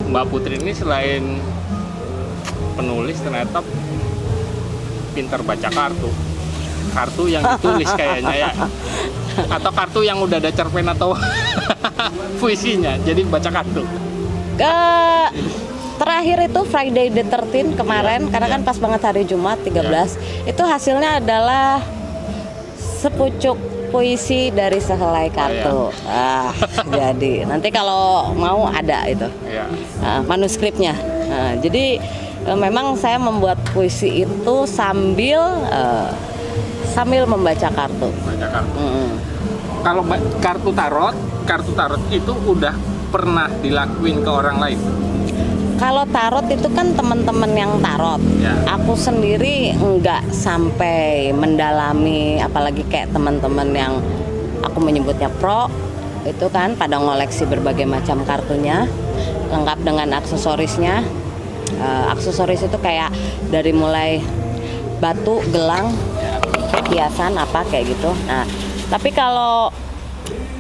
Mbak Putri ini selain penulis ternyata pintar baca kartu yang ditulis kayaknya ya, atau kartu yang udah ada cerpen atau puisinya, jadi baca kartu. Terakhir itu Friday the 13 kemarin, karena kan pas banget hari Jumat 13, itu hasilnya adalah sepucuk puisi dari sehelai kartu. Jadi nanti kalau mau ada itu manuskripnya. Jadi memang saya membuat puisi itu sambil membaca kartu. Kalau kartu tarot itu udah pernah dilakuin ke orang lain? Kalau tarot itu kan teman-teman yang tarot. Aku sendiri enggak sampai mendalami, apalagi kayak teman-teman yang aku menyebutnya pro, itu kan pada ngoleksi berbagai macam kartunya, lengkap dengan aksesorisnya. Aksesoris itu kayak dari mulai batu, gelang, hiasan apa kayak gitu. Nah, tapi kalau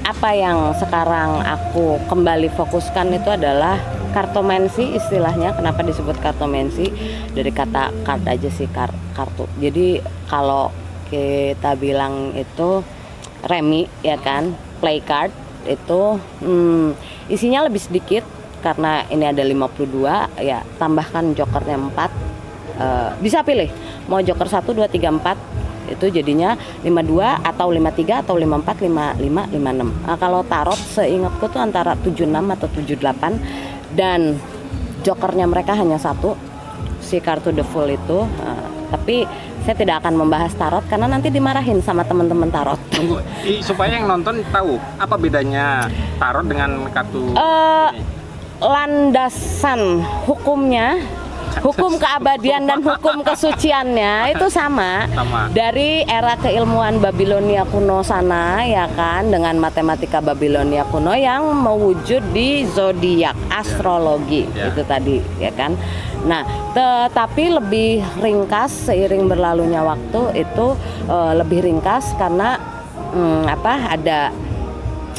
apa yang sekarang aku kembali fokuskan itu adalah kartomansi istilahnya. Kenapa disebut kartomansi? Dari kata card aja sih, kartu. Jadi kalau kita bilang itu remi ya kan, play card itu isinya lebih sedikit karena ini ada 52 ya, tambahkan jokernya 4. Bisa pilih mau joker 1, 2, 3, 4. Itu jadinya 52 atau 53 atau 54, 55, 56. Nah, kalau tarot seingatku tuh antara 76 atau 78, dan jokernya mereka hanya 1, si kartu The Fool itu. Tapi saya tidak akan membahas tarot karena nanti dimarahin sama teman-teman tarot. Tunggu, supaya yang nonton tahu apa bedanya tarot dengan kartu landasan hukumnya, hukum keabadian dan hukum kesuciannya itu sama. Dari era keilmuan Babilonia kuno sana ya kan, dengan matematika Babilonia kuno yang mewujud di zodiak, astrologi itu tadi ya kan. Nah, tetapi lebih ringkas seiring berlalunya waktu itu, lebih ringkas karena ada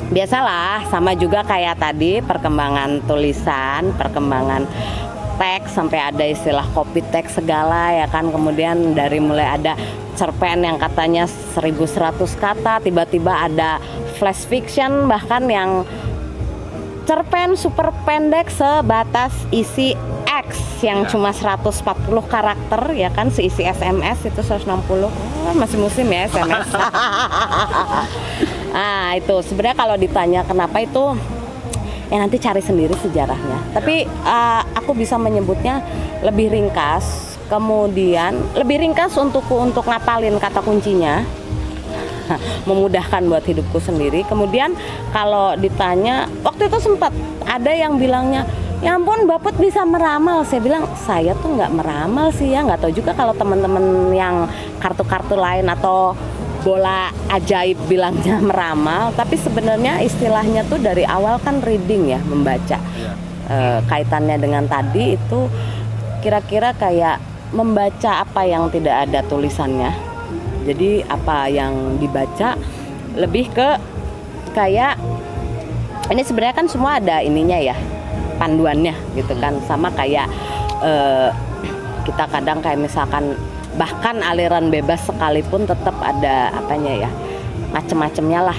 biasalah, sama juga kayak tadi perkembangan tulisan, perkembangan teks, sampai ada istilah copy text segala ya kan. Kemudian dari mulai ada cerpen yang katanya 1100 kata, tiba-tiba ada flash fiction, bahkan yang cerpen super pendek sebatas isi X yang cuma 140 karakter ya kan, seisi SMS itu 160. Masih musim ya SMS. Nah, itu sebenarnya kalau ditanya kenapa itu, ya nanti cari sendiri sejarahnya. Tapi aku bisa menyebutnya lebih ringkas, kemudian lebih ringkas untuk ngapalin kata kuncinya, memudahkan buat hidupku sendiri. Kemudian kalau ditanya, waktu itu sempat ada yang bilangnya, ya ampun Mbak Put bisa meramal. Saya bilang, saya tuh nggak meramal sih ya, nggak tahu juga kalau teman-teman yang kartu-kartu lain atau bola ajaib bilangnya meramal. Tapi sebenarnya istilahnya tuh dari awal kan reading ya, membaca. Kaitannya dengan tadi itu kira-kira kayak membaca apa yang tidak ada tulisannya. Jadi apa yang dibaca lebih ke kayak, ini sebenarnya kan semua ada ininya ya, panduannya gitu kan. Sama kayak kita kadang kayak misalkan bahkan aliran bebas sekalipun tetap ada apanya ya, macem-macemnya lah,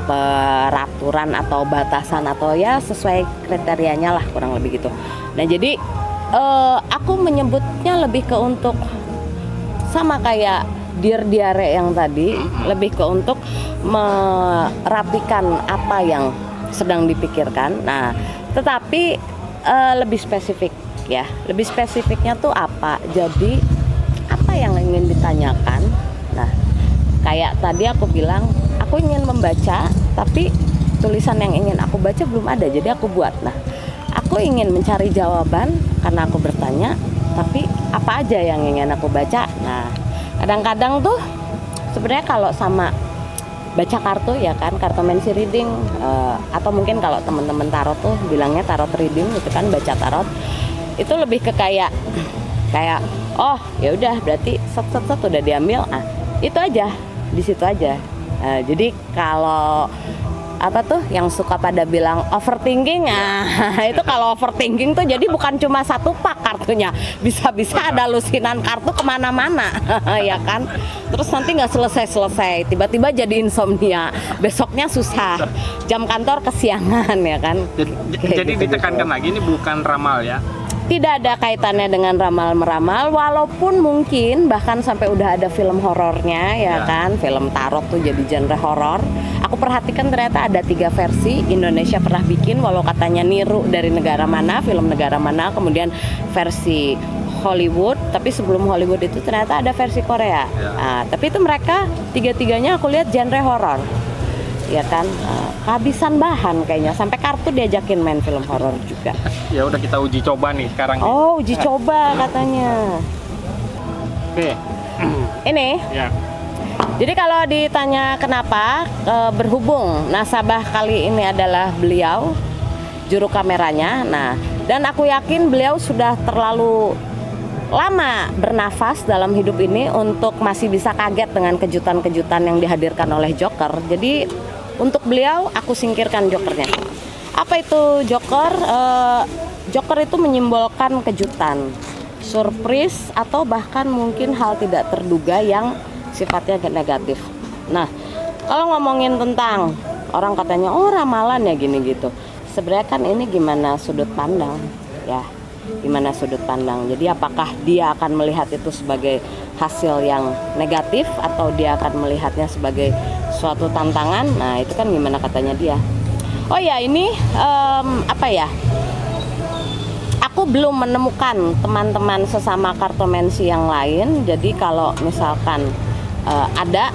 peraturan atau batasan atau ya sesuai kriterianya lah, kurang lebih gitu. Nah jadi aku menyebutnya lebih ke untuk sama kayak Dear Diare yang tadi, lebih ke untuk merapikan apa yang sedang dipikirkan. Nah tetapi lebih spesifik ya, lebih spesifiknya tuh apa, jadi apa yang ingin ditanyakan. Nah kayak tadi aku bilang, aku ingin membaca tapi tulisan yang ingin aku baca belum ada, jadi aku buat. Nah aku ingin mencari jawaban karena aku bertanya, tapi apa aja yang ingin aku baca. Nah kadang-kadang tuh sebenarnya kalau sama baca kartu ya kan, kartomancy reading, atau mungkin kalau teman-teman tarot tuh bilangnya tarot reading gitu kan, baca tarot itu lebih ke kayak oh ya udah berarti set udah diambil, itu aja, di situ aja. Jadi kalau apa tuh yang suka pada bilang overthinking. Nah, itu kalau overthinking tuh jadi bukan cuma satu pak kartunya, bisa-bisa ada lusinan kartu kemana-mana. Ya kan, terus nanti nggak selesai-selesai, tiba-tiba jadi insomnia, besoknya susah, jam kantor kesiangan, ya kan. Jadi gitu, ditekankan lagi, ini bukan ramal ya. Tidak ada kaitannya dengan ramal-meramal, walaupun mungkin bahkan sampai udah ada film horornya, ya kan, film tarot tuh jadi genre horor. Aku perhatikan ternyata ada 3 versi. Indonesia pernah bikin, walau katanya niru dari negara mana, film negara mana, kemudian versi Hollywood, tapi sebelum Hollywood itu ternyata ada versi Korea. Nah, tapi itu mereka 3-tiganya aku lihat genre horor. Ya kan, kehabisan bahan kayaknya, sampai kartu diajakin main film horor juga. Ya udah, kita uji coba nih sekarang. Oh, uji coba katanya. Oke. Ini. Ya. Jadi kalau ditanya kenapa, berhubung nasabah kali ini adalah beliau juru kameranya. Nah, dan aku yakin beliau sudah terlalu lama bernafas dalam hidup ini untuk masih bisa kaget dengan kejutan-kejutan yang dihadirkan oleh Joker. Jadi untuk beliau aku singkirkan Jokernya. Apa itu Joker? Joker itu menyimbolkan kejutan, surprise, atau bahkan mungkin hal tidak terduga yang sifatnya negatif. Nah, kalau ngomongin tentang orang katanya oh ramalan ya gini gitu, sebenarnya kan ini gimana sudut pandang ya, gimana sudut pandang. Jadi apakah dia akan melihat itu sebagai hasil yang negatif atau dia akan melihatnya sebagai suatu tantangan. Nah, itu kan gimana katanya dia. Oh ya, ini apa ya, aku belum menemukan teman-teman sesama kartomensi yang lain. Jadi kalau misalkan ada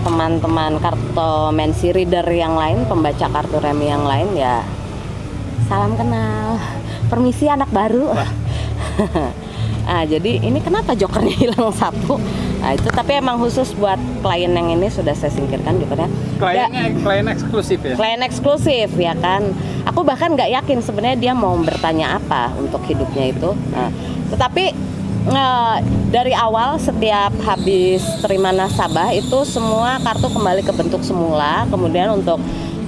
teman-teman kartomensi reader yang lain, pembaca kartu remi yang lain, ya salam kenal, permisi anak baru. Nah, jadi ini kenapa Jokernya hilang satu? Nah, itu tapi emang khusus buat klien yang ini sudah saya singkirkan Jokernya. Klien eksklusif ya? Klien eksklusif ya kan. Aku bahkan nggak yakin sebenarnya dia mau bertanya apa untuk hidupnya itu. Nah, tetapi dari awal setiap habis terima nasabah itu semua kartu kembali ke bentuk semula. Kemudian untuk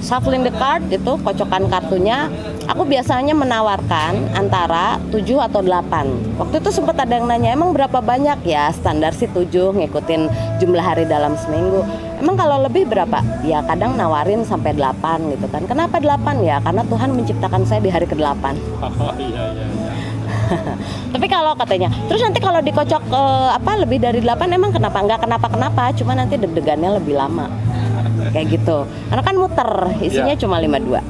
shuffling the card itu kocokan kartunya, aku biasanya menawarkan antara 7 atau 8. Waktu itu sempat ada yang nanya, emang berapa banyak ya? Standar sih 7, ngikutin jumlah hari dalam seminggu. Emang kalau lebih berapa? Ya kadang nawarin sampai 8 gitu kan. Kenapa 8 ya? Karena Tuhan menciptakan saya di hari ke-8. Oh iya. Tapi kalau katanya, terus nanti kalau dikocok lebih dari 8 emang kenapa? Enggak kenapa-kenapa, cuma nanti deg-degannya lebih lama. Kayak gitu. Karena kan muter, isinya cuma 52.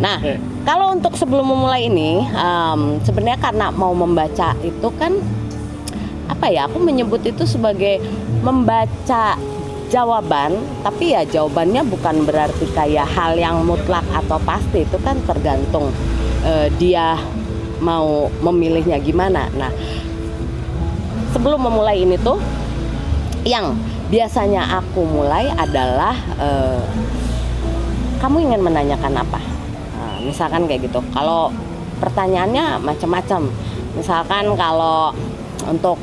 Nah, kalau untuk sebelum memulai ini, sebenarnya karena mau membaca itu kan apa ya? Aku menyebut itu sebagai membaca jawaban, tapi ya jawabannya bukan berarti kayak hal yang mutlak atau pasti. Itu kan tergantung dia mau memilihnya gimana. Nah, sebelum memulai ini tuh, yang biasanya aku mulai adalah kamu ingin menanyakan apa? Nah, misalkan kayak gitu. Kalau pertanyaannya macam-macam. Misalkan kalau untuk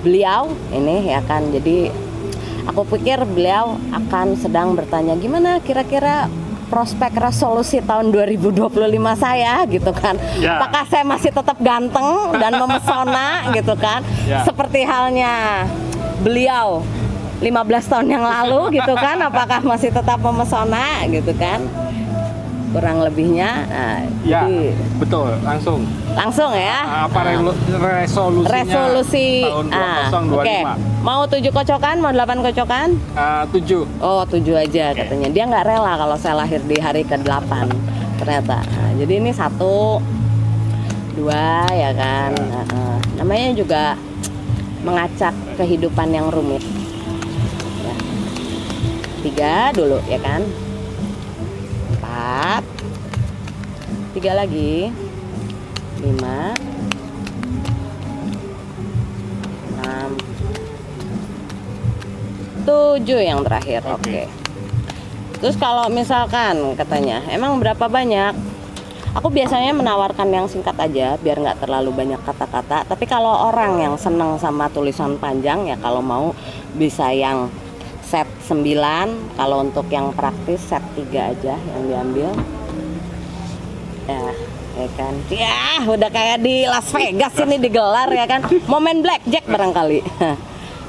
beliau ini ya kan, jadi aku pikir beliau akan sedang bertanya gimana kira-kira prospek resolusi tahun 2025 saya gitu kan. Apakah saya masih tetap ganteng dan memesona gitu kan, seperti halnya beliau 15 tahun yang lalu gitu kan, apakah masih tetap memesona gitu kan, kurang lebihnya. Nah, jadi betul, langsung ya. apa resolusi tahun 2025? Oke. Mau 7 kocokan, mau 8 kocokan? 7. Oh, 7 aja katanya. Dia nggak rela kalau saya lahir di hari ke-8 ternyata. Nah, jadi ini 1, 2 ya kan. Namanya juga mengacak kehidupan yang rumit. 3 dulu ya kan. 4. 3 lagi. 5. 6. 7 yang terakhir. Oke. Terus kalau misalkan katanya, emang berapa banyak? Aku biasanya menawarkan yang singkat aja biar nggak terlalu banyak kata-kata. Tapi kalau orang yang senang sama tulisan panjang ya kalau mau bisa yang set 9. Kalau untuk yang praktis set 3 aja yang diambil. Ya kan. Ya, udah kayak di Las Vegas ini digelar ya kan. Momen blackjack barangkali.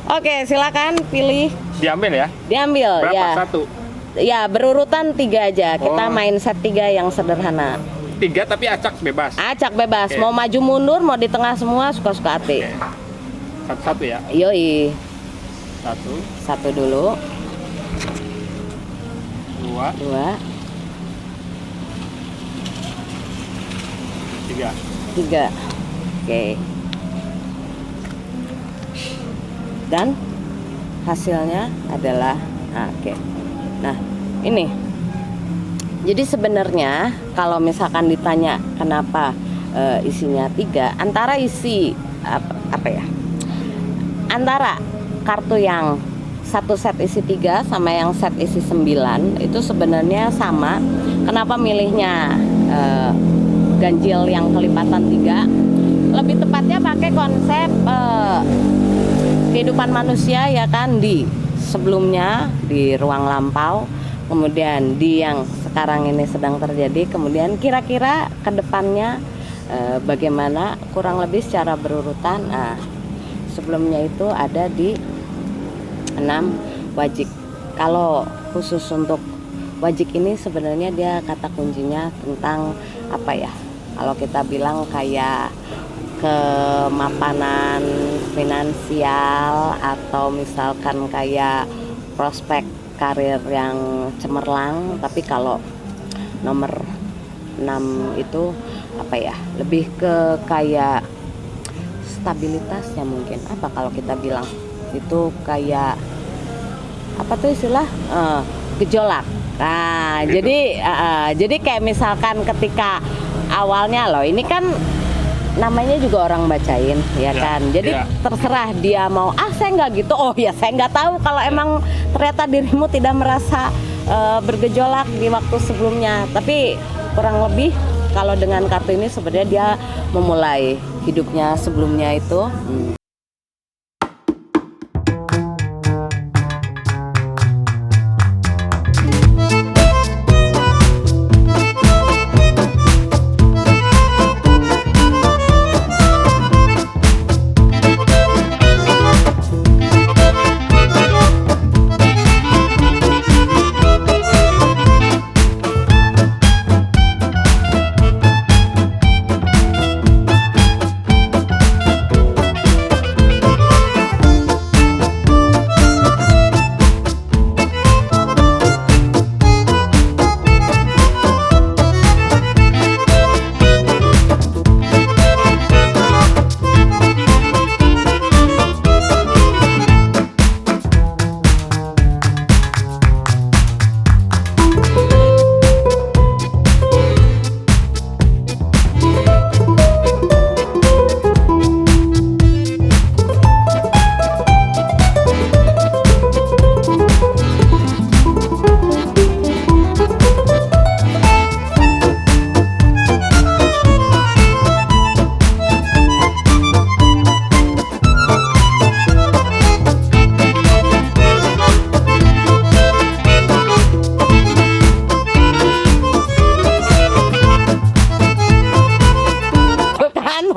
Oke, silakan pilih. Diambil ya? Diambil. Berapa? Ya. 1? Ya, berurutan 3 aja. Kita main set 3 yang sederhana. 3 tapi acak bebas. Acak bebas. Oke. Mau maju mundur, mau di tengah semua suka-suka hati. Satu-satu ya? Yoi. 1 1 dulu. 2 2 3. 3. Oke. Dan hasilnya adalah oke. Nah, ini. Jadi sebenarnya kalau misalkan ditanya kenapa isinya 3, antara isi apa ya? Antara kartu yang satu set isi 3 sama yang set isi 9 itu sebenarnya sama. Kenapa milihnya ganjil yang kelipatan 3? Lebih tepatnya pakai konsep kehidupan manusia ya kan, di sebelumnya di ruang lampau, kemudian di yang sekarang ini sedang terjadi, kemudian kira-kira ke depannya bagaimana, kurang lebih secara berurutan. Sebelumnya itu ada di 6 wajik. Kalau khusus untuk wajik ini sebenarnya dia kata kuncinya tentang apa ya? Kalau kita bilang kayak kemapanan finansial atau misalkan kayak prospek karir yang cemerlang. Tapi kalau nomor 6 itu apa ya, lebih ke kayak stabilitasnya mungkin. Apa kalau kita bilang itu kayak apa tuh istilah gejolak. Nah, gitu. Jadi kayak misalkan ketika awalnya loh, ini kan namanya juga orang bacain ya kan. Jadi terserah dia mau saya nggak gitu. Oh ya, saya nggak tahu kalau emang ternyata dirimu tidak merasa bergejolak di waktu sebelumnya. Tapi kurang lebih kalau dengan kartu ini sebenarnya dia memulai hidupnya sebelumnya itu.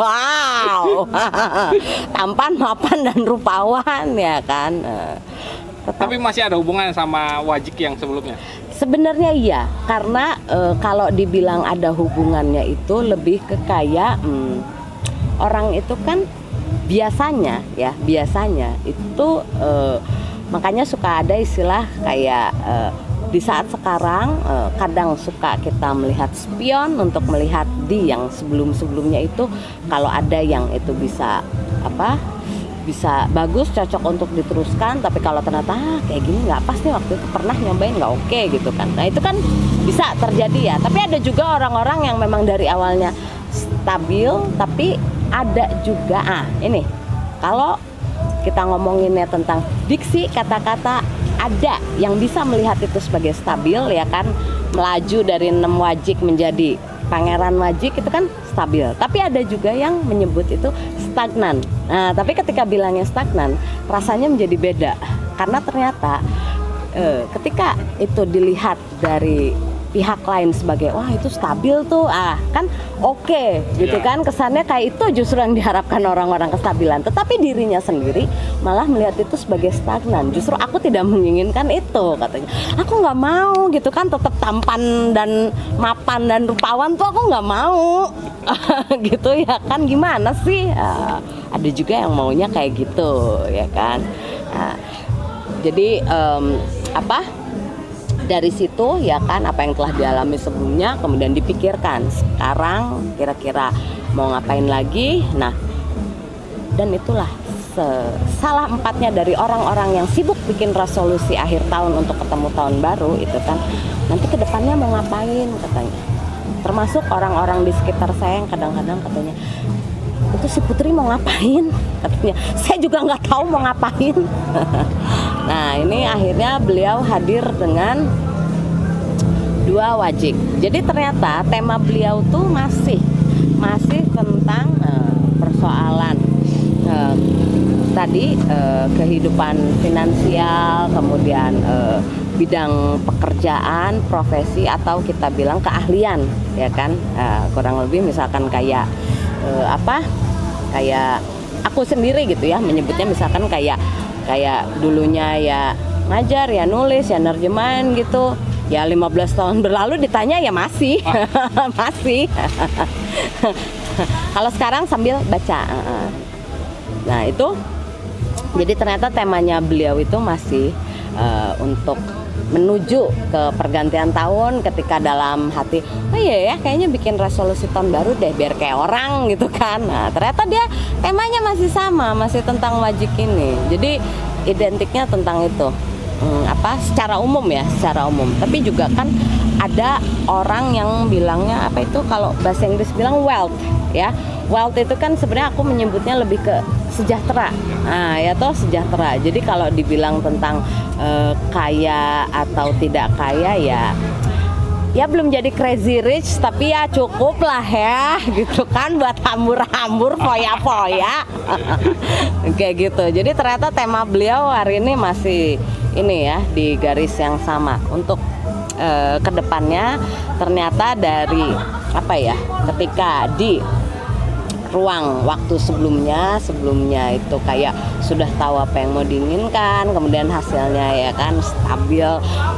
Wow, tampan, mapan, dan rupawan ya kan. Tapi masih ada hubungan sama wajik yang sebelumnya? Sebenarnya iya, karena kalau dibilang ada hubungannya itu lebih ke kayak orang itu kan biasanya itu makanya suka ada istilah kayak di saat sekarang kadang suka kita melihat spion untuk melihat di yang sebelum-sebelumnya itu, kalau ada yang itu bisa bagus, cocok untuk diteruskan, tapi kalau ternyata kayak gini nggak pas nih, waktu itu pernah nyobain nggak oke gitu kan. Nah itu kan bisa terjadi ya. Tapi ada juga orang-orang yang memang dari awalnya stabil, tapi ada juga ini kalau kita ngomonginnya tentang diksi kata-kata, ada yang bisa melihat itu sebagai stabil ya kan, melaju dari 6 wajik menjadi pangeran wajik itu kan stabil. Tapi ada juga yang menyebut itu stagnan. Nah, tapi ketika bilangnya stagnan rasanya menjadi beda, karena ternyata ketika itu dilihat dari pihak lain sebagai wah itu stabil tuh, kan oke, gitu kan, kesannya kayak itu justru yang diharapkan orang-orang kestabilan, tetapi dirinya sendiri malah melihat itu sebagai stagnan. Justru aku tidak menginginkan itu, katanya. Aku nggak mau gitu kan, tetap tampan dan mapan dan rupawan tuh aku nggak mau. Gitu ya kan, gimana sih, ada juga yang maunya kayak gitu ya kan. Jadi dari situ ya kan, apa yang telah dialami sebelumnya kemudian dipikirkan sekarang kira-kira mau ngapain lagi. Nah, dan itulah salah empatnya dari orang-orang yang sibuk bikin resolusi akhir tahun untuk ketemu tahun baru itu kan, nanti kedepannya mau ngapain katanya. Termasuk orang-orang di sekitar saya yang kadang-kadang katanya, itu si Putri mau ngapain katanya, saya juga nggak tahu mau ngapain. Nah, ini akhirnya beliau hadir dengan 2 wajik. Jadi ternyata tema beliau tuh masih tentang persoalan tadi kehidupan finansial, kemudian bidang pekerjaan, profesi, atau kita bilang keahlian ya kan. Kurang lebih misalkan kayak kayak aku sendiri gitu ya, menyebutnya misalkan kayak dulunya ya ngajar, ya nulis, ya nerjemahan gitu. Ya 15 tahun berlalu ditanya ya masih. Masih. Kalau sekarang sambil baca. Nah, itu jadi ternyata temanya beliau itu masih untuk menuju ke pergantian tahun, ketika dalam hati, oh iya ya kayaknya bikin resolusi tahun baru deh biar kayak orang gitu kan. Nah, ternyata dia temanya masih sama, masih tentang wajik ini. Jadi identiknya tentang itu. Secara umum ya, secara umum. Tapi juga kan ada orang yang bilangnya kalau bahasa Inggris bilang wealth ya. Wealth itu kan sebenarnya aku menyebutnya lebih ke sejahtera. Nah, ya toh sejahtera. Jadi kalau dibilang tentang kaya atau tidak kaya ya belum jadi crazy rich, tapi ya cukup lah ya gitu kan, buat hambur-hambur foya-foya. Kayak gitu. Jadi ternyata tema beliau hari ini masih ini ya, di garis yang sama. Untuk kedepannya ternyata dari ketika di ruang waktu sebelumnya itu kayak sudah tahu apa yang mau diinginkan, kemudian hasilnya ya kan stabil,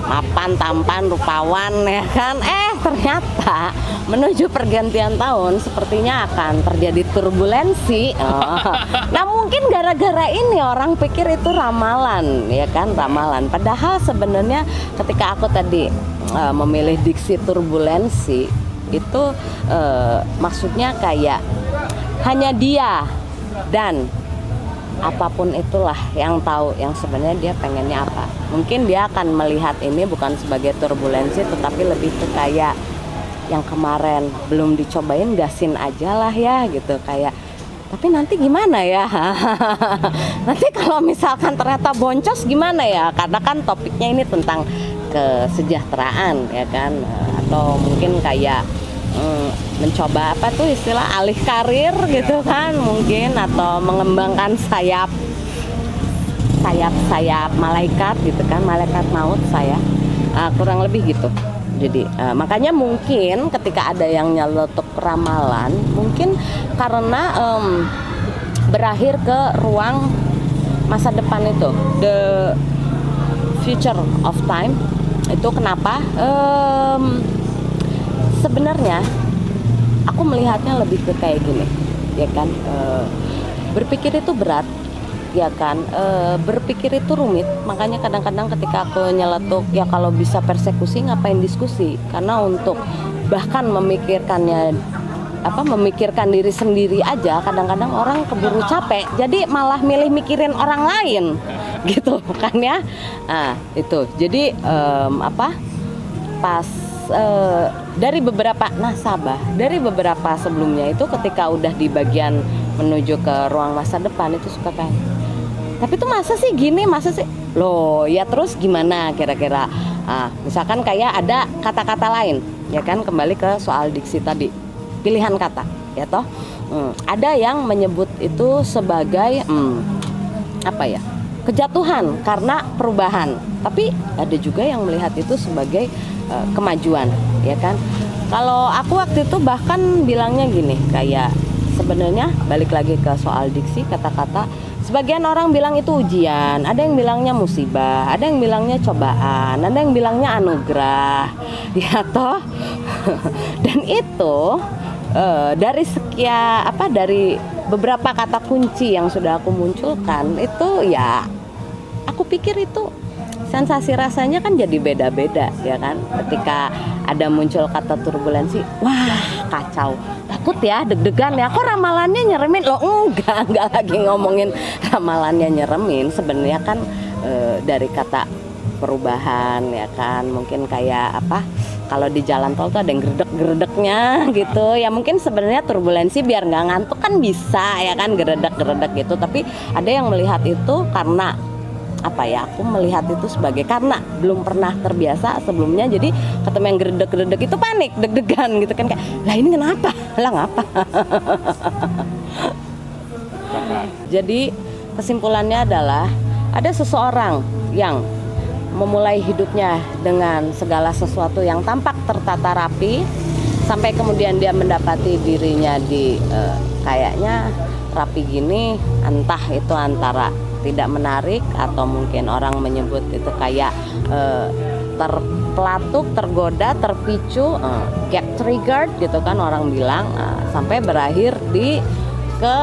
mapan, tampan, rupawan ya kan. Ternyata menuju pergantian tahun sepertinya akan terjadi turbulensi. Nah, mungkin gara-gara ini orang pikir itu ramalan ya kan, ramalan. Padahal sebenarnya ketika aku tadi memilih diksi turbulensi itu maksudnya kayak hanya dia dan apapun itulah yang tahu yang sebenarnya dia pengennya apa. Mungkin dia akan melihat ini bukan sebagai turbulensi, tetapi lebih ke kayak yang kemarin belum dicobain, gasin aja lah ya gitu, kayak tapi nanti gimana ya. Nanti kalau misalkan ternyata boncos gimana ya, karena kan topiknya ini tentang kesejahteraan ya kan, atau mungkin kayak mencoba istilah alih karir gitu kan mungkin, atau mengembangkan sayap malaikat gitu kan, malaikat maut kurang lebih gitu. Jadi makanya mungkin ketika ada yang nyeletuk ramalan, mungkin karena berakhir ke ruang masa depan itu, the future of time. Itu kenapa sebenarnya aku melihatnya lebih ke kayak gini ya kan, berpikir itu berat ya kan, berpikir itu rumit. Makanya kadang-kadang ketika aku nyeletuk, ya kalau bisa persekusi ngapain diskusi, karena untuk bahkan memikirkan diri sendiri aja kadang-kadang orang keburu capek, jadi malah milih mikirin orang lain gitu kan ya. Nah itu jadi pas dari beberapa nasabah, dari beberapa sebelumnya itu ketika udah di bagian menuju ke ruang masa depan itu suka kayak, tapi itu masa sih gini, masa sih loh ya, terus gimana kira-kira. Misalkan kayak ada kata-kata lain ya kan, kembali ke soal diksi tadi, pilihan kata ya toh. Ada yang menyebut itu sebagai kejatuhan karena perubahan. Tapi ada juga yang melihat itu sebagai kemajuan, ya kan? Kalau aku waktu itu bahkan bilangnya gini, kayak sebenarnya balik lagi ke soal diksi kata-kata. Sebagian orang bilang itu ujian, ada yang bilangnya musibah, ada yang bilangnya cobaan, ada yang bilangnya anugerah, ya toh. Dan itu dari beberapa kata kunci yang sudah aku munculkan itu ya, aku pikir itu sensasi rasanya kan jadi beda-beda, ya kan. Ketika ada muncul kata turbulensi, wah kacau, takut ya, deg-degan ya, kok ramalannya nyeremin loh. Enggak lagi ngomongin ramalannya nyeremin. Sebenarnya kan dari kata perubahan, ya kan, mungkin kayak apa, kalau di jalan tol tuh ada yang geredek-geredeknya gitu ya, mungkin sebenarnya turbulensi biar nggak ngantuk kan bisa, ya kan, geredek-geredek gitu. Tapi ada yang melihat itu karena apa ya, aku melihat itu sebagai karena belum pernah terbiasa sebelumnya, jadi ketemu yang geredek-geredek itu panik, deg-degan gitu kan, kayak lah ini kenapa, lah ngapa. Jadi kesimpulannya adalah ada seseorang yang memulai hidupnya dengan segala sesuatu yang tampak tertata rapi, sampai kemudian dia mendapati dirinya di kayaknya rapi gini, entah itu antara tidak menarik atau mungkin orang menyebut itu kayak terpelatuk, tergoda, terpicu, get triggered gitu kan orang bilang, sampai berakhir di ke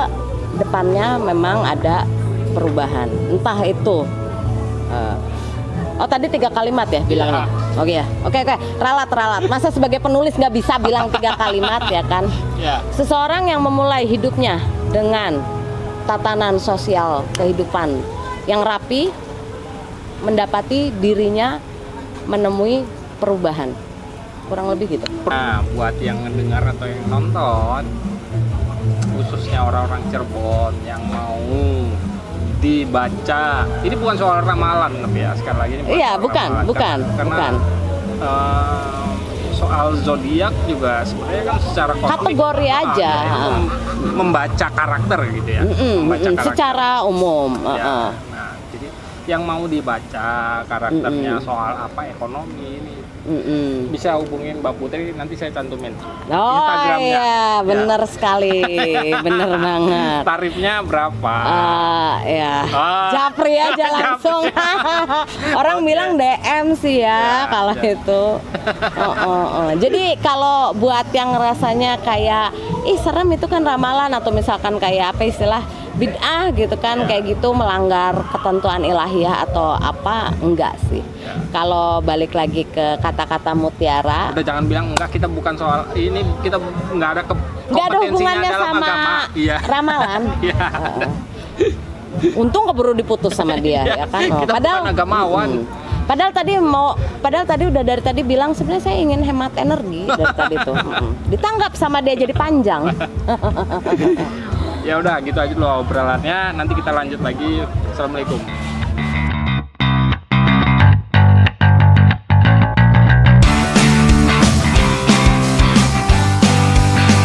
depannya memang ada perubahan, entah itu oh tadi 3 kalimat ya bilangnya. Oke, ralat. Masa sebagai penulis nggak bisa bilang 3 kalimat, ya kan? Seseorang yang memulai hidupnya dengan tatanan sosial kehidupan yang rapi, mendapati dirinya menemui perubahan, kurang lebih gitu. Nah, buat yang mendengar atau yang nonton, khususnya orang-orang Cirebon yang mau dibaca, ini bukan soal ramalan tapi ya, sekali lagi ini bukan. Karena soal zodiak juga sebenarnya kan secara kosmik, kategori aja, membaca karakter gitu ya, secara umum. Nah, jadi yang mau dibaca karakternya soal apa, ekonomi ini, bisa hubungin Mbak Putri, nanti saya cantumin Instagramnya. Iya, bener sekali, bener banget. Tarifnya berapa? Japri aja langsung. Orang bilang DM sih ya kalau itu. Jadi kalau buat yang rasanya kayak serem itu kan ramalan, atau misalkan kayak apa istilah bid'ah gitu kan, kayak gitu melanggar ketentuan ilahiyah atau apa, enggak sih. Kalau balik lagi ke kata-kata mutiara, udah jangan bilang enggak, kita bukan soal ini, kita nggak ada nggak ada hubungannya sama agama. Ramalan. Untung keburu diputus sama dia, ya kan. Kita padahal bukan agamawan. Padahal tadi udah dari tadi bilang sebenarnya saya ingin hemat energi dari tadi tuh. Ditanggap sama dia jadi panjang. Ya udah gitu aja loh obrolannya, nanti kita lanjut lagi. Assalamualaikum.